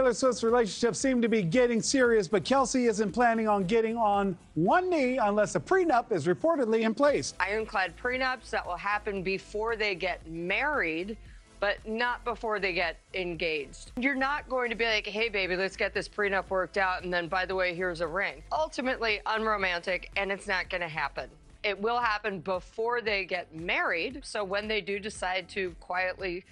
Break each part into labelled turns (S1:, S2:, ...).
S1: Taylor Swift's relationship seemed to be getting serious, but Kelce isn't planning on getting on one knee unless a prenup is reportedly in place.
S2: Ironclad prenups that will happen before they get married, but not before they get engaged. You're not going to be like, hey, baby, let's get this prenup worked out, and then, by the way, here's a ring. Ultimately unromantic, and it's not going to happen. It will happen before they get married, so when they do decide to quietly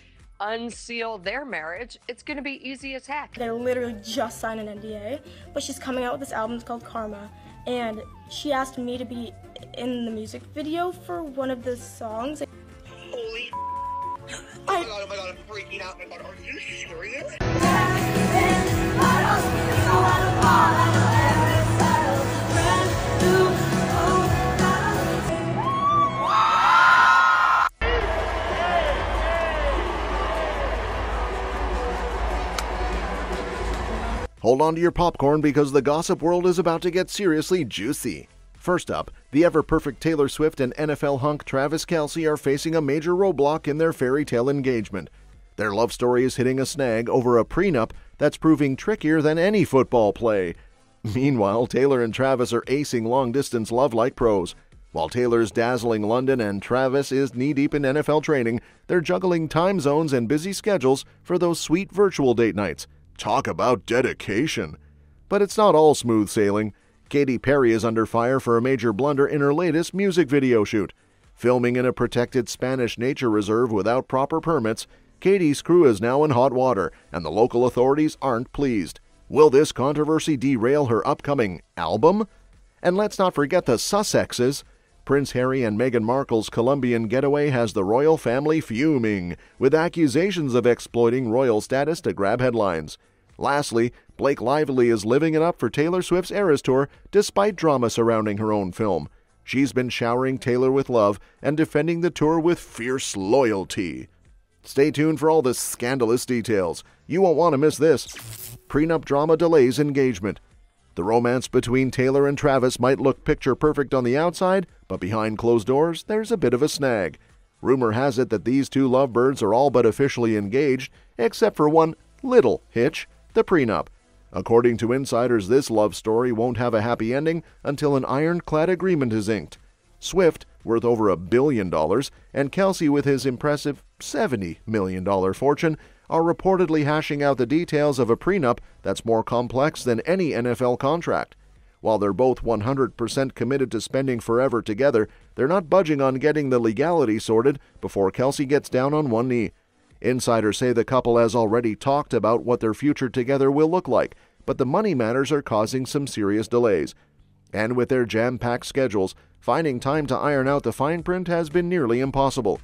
S2: unseal their marriage, it's going to be easy as heck.
S3: They literally just signed an NDA, but she's coming out with this album. It's called Karma, and she asked me to be in the music video for one of the songs.
S4: Holy oh my god, I'm freaking out. Are you serious?
S5: Hold on to your popcorn because the gossip world is about to get seriously juicy. First up, the ever-perfect Taylor Swift and NFL hunk Travis Kelce are facing a major roadblock in their fairy tale engagement. Their love story is hitting a snag over a prenup that's proving trickier than any football play. Meanwhile, Taylor and Travis are acing long-distance love like pros. While Taylor's dazzling London and Travis is knee-deep in NFL training, they're juggling time zones and busy schedules for those sweet virtual date nights. Talk about dedication. But it's not all smooth sailing. Katy Perry is under fire for a major blunder in her latest music video shoot. Filming in a protected Spanish nature reserve without proper permits, Katy's crew is now in hot water, and the local authorities aren't pleased. Will this controversy derail her upcoming album? And let's not forget the Sussexes. Prince Harry and Meghan Markle's Colombian getaway has the royal family fuming, with accusations of exploiting royal status to grab headlines. Lastly, Blake Lively is living it up for Taylor Swift's Eras Tour despite drama surrounding her own film. She's been showering Taylor with love and defending the tour with fierce loyalty. Stay tuned for all the scandalous details. You won't want to miss this. Prenup drama delays engagement. The romance between Taylor and Travis might look picture perfect on the outside, but behind closed doors, there's a bit of a snag. Rumor has it that these two lovebirds are all but officially engaged, except for one little hitch, the prenup. According to insiders, this love story won't have a happy ending until an ironclad agreement is inked. Swift, worth over $1 billion, and Kelce, with his impressive $70 million fortune, are reportedly hashing out the details of a prenup that's more complex than any NFL contract. While they're both 100% committed to spending forever together, they're not budging on getting the legality sorted before Kelce gets down on one knee. Insiders say the couple has already talked about what their future together will look like, but the money matters are causing some serious delays. And with their jam-packed schedules, finding time to iron out the fine print has been nearly impossible.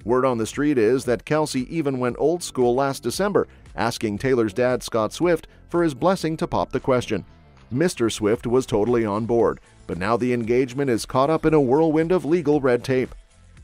S5: Word on the street is that Kelce even went old school last December, asking Taylor's dad, Scott Swift, for his blessing to pop the question. Mr. Swift was totally on board, but now the engagement is caught up in a whirlwind of legal red tape.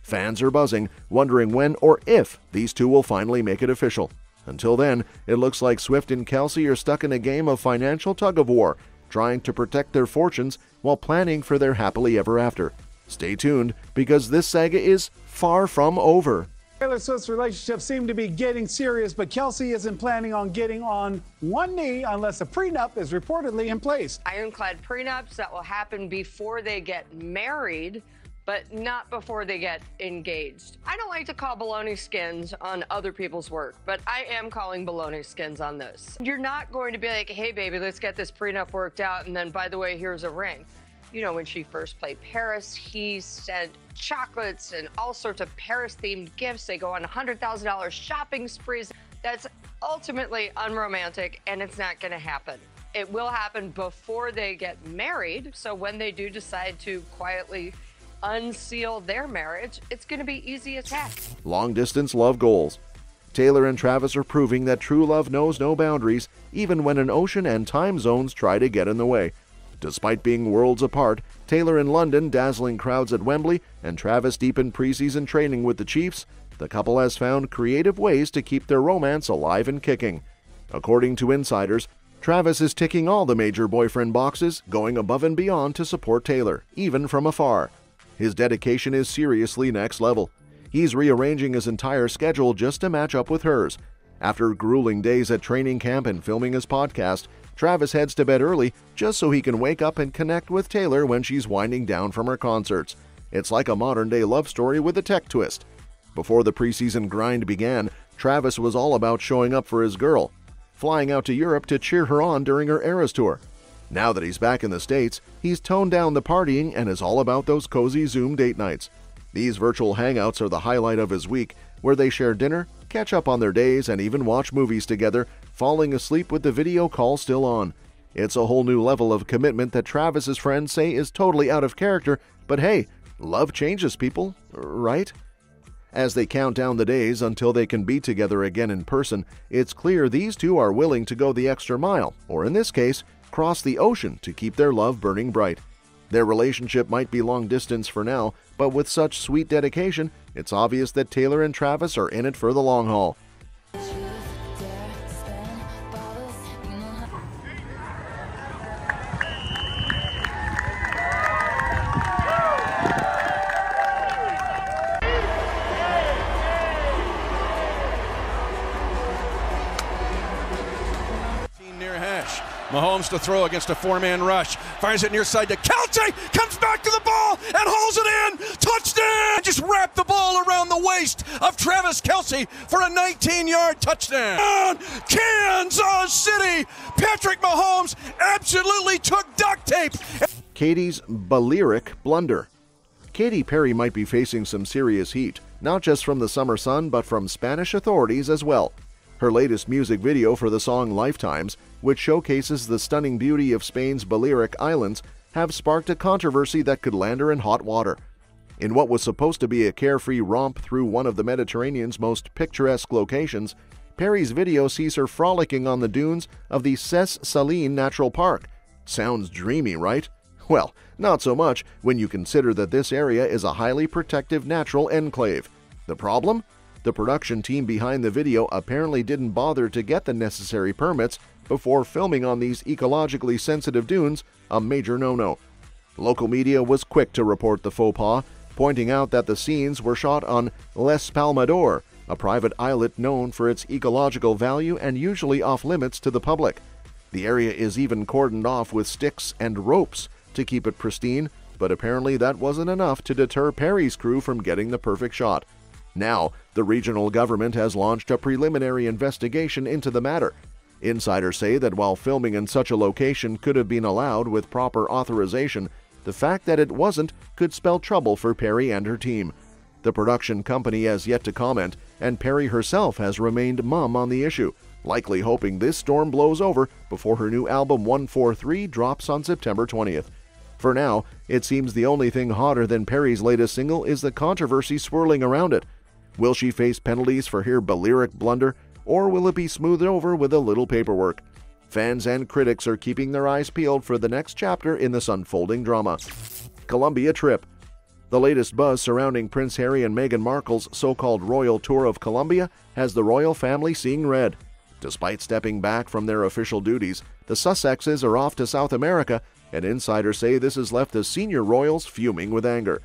S5: Fans are buzzing, wondering when or if these two will finally make it official. Until then, it looks like Swift and Kelce are stuck in a game of financial tug-of-war, trying to protect their fortunes while planning for their happily ever after. Stay tuned, because this saga is far from over.
S1: Taylor Swift's relationship seemed to be getting serious, but Kelce isn't planning on getting on one knee unless a prenup is reportedly in place.
S2: Ironclad prenups that will happen before they get married, but not before they get engaged. I don't like to call baloney skins on other people's work, but I am calling baloney skins on this. You're not going to be like, hey, baby, let's get this prenup worked out, and then, by the way, here's a ring. You know, when she first played Paris, he sent chocolates and all sorts of Paris-themed gifts. They go on $100,000 shopping sprees. That's ultimately unromantic, and it's not going to happen. It will happen before they get married, so when they do decide to quietly unseal their marriage, it's going to be easy as heck.
S5: Long-distance love goals. Taylor and Travis are proving that true love knows no boundaries, even when an ocean and time zones try to get in the way. Despite being worlds apart, Taylor in London dazzling crowds at Wembley and Travis deep in preseason training with the Chiefs, the couple has found creative ways to keep their romance alive and kicking. According to insiders, Travis is ticking all the major boyfriend boxes, going above and beyond to support Taylor, even from afar. His dedication is seriously next level. He's rearranging his entire schedule just to match up with hers. After grueling days at training camp and filming his podcast, Travis heads to bed early just so he can wake up and connect with Taylor when she's winding down from her concerts. It's like a modern-day love story with a tech twist. Before the preseason grind began, Travis was all about showing up for his girl, flying out to Europe to cheer her on during her Eras tour. Now that he's back in the States, he's toned down the partying and is all about those cozy Zoom date nights. These virtual hangouts are the highlight of his week, where they share dinner, catch up on their days, and even watch movies together, falling asleep with the video call still on. It's a whole new level of commitment that Travis's friends say is totally out of character, but hey, love changes people, right? As they count down the days until they can be together again in person, it's clear these two are willing to go the extra mile, or in this case, cross the ocean to keep their love burning bright. Their relationship might be long distance for now, but with such sweet dedication, it's obvious that Taylor and Travis are in it for the long haul.
S6: Mahomes to throw against a four-man rush. Fires it near side to Kelce. Comes back to the ball and hauls it in. Touchdown! Just wrapped the ball around the waist of Travis Kelce for a 19-yard touchdown. Kansas City. Patrick Mahomes absolutely took duct tape.
S5: Katys BC Blunder. Katy Perry might be facing some serious heat, not just from the summer sun, but from Spanish authorities as well. Her latest music video for the song Lifetimes, which showcases the stunning beauty of Spain's Balearic Islands, have sparked a controversy that could land her in hot water. In what was supposed to be a carefree romp through one of the Mediterranean's most picturesque locations, Perry's video sees her frolicking on the dunes of the Ses Salines Natural Park. Sounds dreamy, right? Well, not so much when you consider that this area is a highly protective natural enclave. The problem? The production team behind the video apparently didn't bother to get the necessary permits before filming on these ecologically sensitive dunes, a major no-no. Local media was quick to report the faux pas, pointing out that the scenes were shot on Les Palmador, a private islet known for its ecological value and usually off-limits to the public. The area is even cordoned off with sticks and ropes to keep it pristine, but apparently that wasn't enough to deter Perry's crew from getting the perfect shot. Now, the regional government has launched a preliminary investigation into the matter. Insiders say that while filming in such a location could have been allowed with proper authorization, the fact that it wasn't could spell trouble for Perry and her team. The production company has yet to comment, and Perry herself has remained mum on the issue, likely hoping this storm blows over before her new album 143 drops on September 20th. For now, it seems the only thing hotter than Perry's latest single is the controversy swirling around it. Will she face penalties for her Balearic blunder, or will it be smoothed over with a little paperwork? Fans and critics are keeping their eyes peeled for the next chapter in this unfolding drama. Colombia trip. The latest buzz surrounding Prince Harry and Meghan Markle's so-called royal tour of Colombia has the royal family seeing red. Despite stepping back from their official duties, the Sussexes are off to South America, and insiders say this has left the senior royals fuming with anger.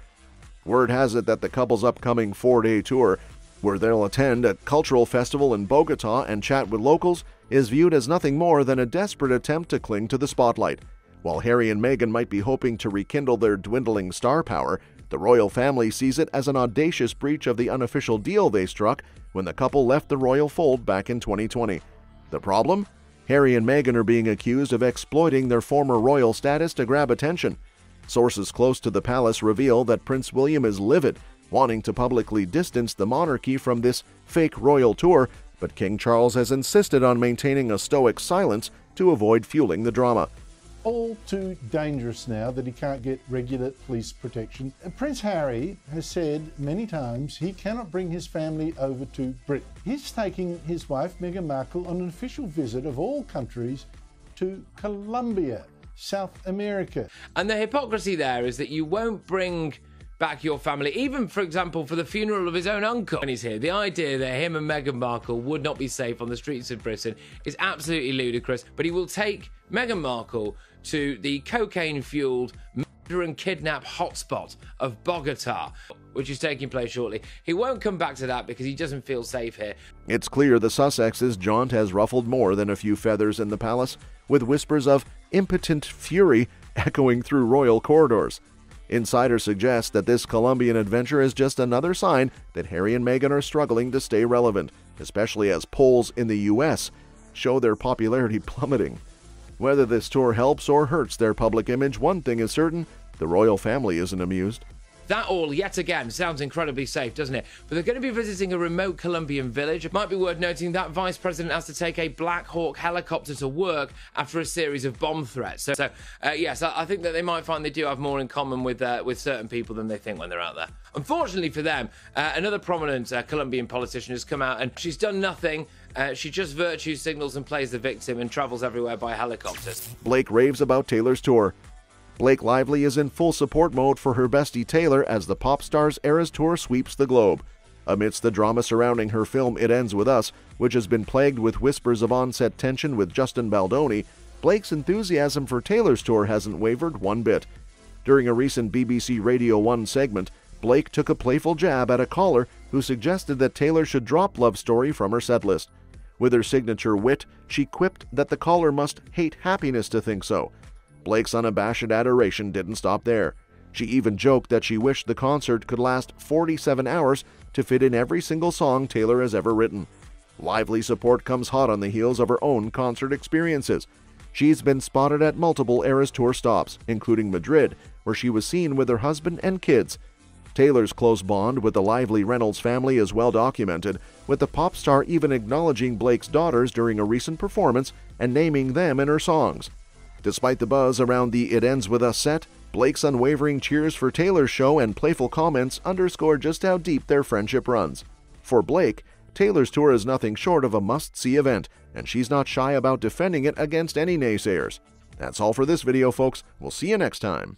S5: Word has it that the couple's upcoming 4-day tour, where they'll attend a cultural festival in Bogota and chat with locals, is viewed as nothing more than a desperate attempt to cling to the spotlight. While Harry and Meghan might be hoping to rekindle their dwindling star power, the royal family sees it as an audacious breach of the unofficial deal they struck when the couple left the royal fold back in 2020. The problem? Harry and Meghan are being accused of exploiting their former royal status to grab attention. Sources close to the palace reveal that Prince William is livid, wanting to publicly distance the monarchy from this fake royal tour, but King Charles has insisted on maintaining a stoic silence to avoid fueling the drama.
S7: All too dangerous now that he can't get regular police protection. Prince Harry has said many times he cannot bring his family over to Britain. He's taking his wife, Meghan Markle, on an official visit of all countries to Colombia, South America.
S8: And the hypocrisy there is that you won't bring back your family, even, for example, for the funeral of his own uncle when he's here. The idea that him and Meghan Markle would not be safe on the streets of Britain is absolutely ludicrous, but he will take Meghan Markle to the cocaine-fueled murder and kidnap hotspot of Bogota. which is taking place shortly. He won't come back to that because he doesn't feel safe here.
S5: It's clear the Sussexes' jaunt has ruffled more than a few feathers in the palace, with whispers of impotent fury echoing through royal corridors. Insiders suggest that this Colombian adventure is just another sign that Harry and Meghan are struggling to stay relevant, especially as polls in the U.S. show their popularity plummeting. Whether this tour helps or hurts their public image, one thing is certain: the royal family isn't amused.
S8: That all, yet again, sounds incredibly safe, doesn't it? But they're going to be visiting a remote Colombian village. It might be worth noting that Vice President has to take a Black Hawk helicopter to work after a series of bomb threats. So yes, I think that they might find they do have more in common with certain people than they think when they're out there. Unfortunately for them, another prominent Colombian politician has come out and she's done nothing. She just virtue signals and plays the victim and travels everywhere by helicopters.
S5: Blake raves about Taylor's tour. Blake Lively is in full support mode for her bestie Taylor as the pop star's Eras Tour sweeps the globe. Amidst the drama surrounding her film It Ends With Us, which has been plagued with whispers of on-set tension with Justin Baldoni, Blake's enthusiasm for Taylor's tour hasn't wavered one bit. During a recent BBC Radio 1 segment, Blake took a playful jab at a caller who suggested that Taylor should drop Love Story from her setlist. With her signature wit, she quipped that the caller must hate happiness to think so. Blake's unabashed adoration didn't stop there. She even joked that she wished the concert could last 47 hours to fit in every single song Taylor has ever written. Lively support comes hot on the heels of her own concert experiences. She's been spotted at multiple Eras Tour stops, including Madrid, where she was seen with her husband and kids. Taylor's close bond with the Lively Reynolds family is well documented, with the pop star even acknowledging Blake's daughters during a recent performance and naming them in her songs. Despite the buzz around the It Ends With Us set, Blake's unwavering cheers for Taylor's show and playful comments underscore just how deep their friendship runs. For Blake, Taylor's tour is nothing short of a must-see event, and she's not shy about defending it against any naysayers. That's all for this video, folks. We'll see you next time.